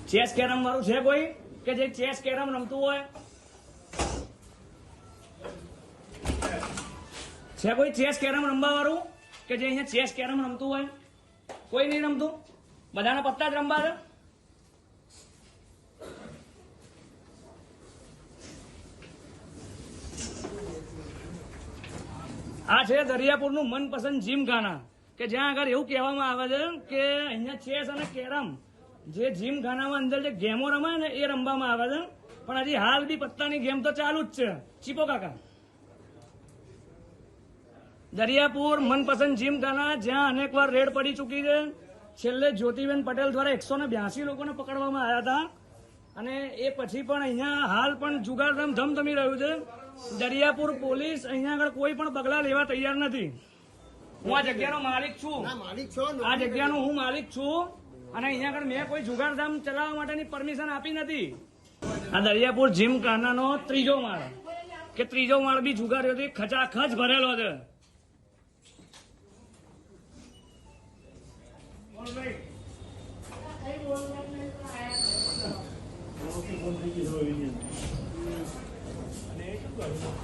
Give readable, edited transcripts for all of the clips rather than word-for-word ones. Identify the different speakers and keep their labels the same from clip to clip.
Speaker 1: Chess carrom વાળું છે કોઈ કે જે ચેસ કેરમ રમતું હોય? છે કોઈ ચેસ કેરમ રમવા વાળું કે જે અહીંયા ચેસ કેરમ રમતું હોય? કોઈ નહીં રમતું? બધાના પત્તા જ રમવા છે? આ છે દરિયાપુરનું મનપસંદ જીમખાના કે જ્યાં આગળ એવું કહેવામાં આવે છે કે અહીંયા ચેસ અને કેરમ જે જીમખાનામાં અંદર જે ગેમો રમાય ને એ રમવામાં આવે છે, પણ હજી હાલ બી પત્તાની ગેમ તો ચાલુ જ છે. ચીપો કાકા, દરિયાપુર મનપસંદ જીમખાના જ્યાં અનેક વાર રેડ પડી ચૂકી છે. છેલ્લે જ્યોતિબેન પટેલ દ્વારા 182 લોકોને પકડવામાં આવ્યા હતા અને એ પછી પણ અહીંયા હાલ પણ જુગારધામ ધમધમી રહ્યું છે. દરિયાપુર પોલીસ અહીંયા આગળ કોઈ પણ પગલા લેવા તૈયાર નથી. હું આ જગ્યાનો માલિક છું, આ જગ્યાનો હું માલિક છું અને અહીંયા આગળ મેં કોઈ જુગારધામ ચલાવવા માટેની પરમિશન આપી નથી. આ દરિયાપુર જીમખાનાનો ત્રીજો માળ કે ત્રીજો માળ બી જુગારીઓથી ખચાખચ ભરેલો છે.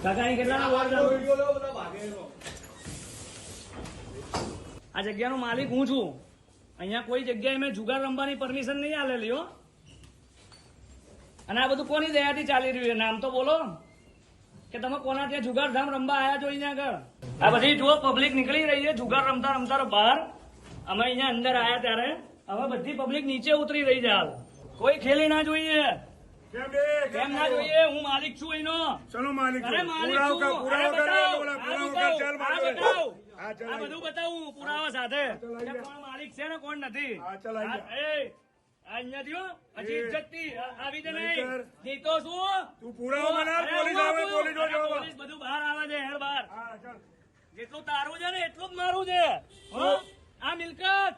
Speaker 1: કાકાની કેટલાના વોર્ડ? આ જગ્યાનો માલિક હું છું. અહીંયા કોઈ જગ્યાએ મેં જુગાર રમવાની પરમિશન નહીં આલેલી હો. અને આ બધું કોની દયાથી ચાલી રહ્યું છે? નામ તો બોલો કે તમે કોના ત્યાં જુગાર ધામ રમવા આવ્યા છો અહીંયા આગળ? આ બધી જુઓ પબ્લિક નીકળી રહી છે જુગાર રમતા રમતા બહાર. અમે અહીંયા અંદર આવ્યા ત્યારે હવે બધી પબ્લિક નીચે ઉતરી રહી છે. હાલ કોઈ ખેલી ના જોઈએ, કેમ ના જોઈએ? હું માલિક છું એનો.
Speaker 2: ચલો માલિક,
Speaker 1: અરે માલિક છું. આ બધું બતાવું પુરાવા સાથે કે કોણ માલિક છે ને કોણ નથી. અહીંયા થયો હજી ઇજ્જત થી આવી જ નહીં. જીતો શું
Speaker 2: તું પુરાવો બના, પોલીસ આવે,
Speaker 1: પોલીસ બધું બહાર આવે છે. હેર બહાર જેટલું તારું છે ને એટલું જ મારું છે. આ મિલકત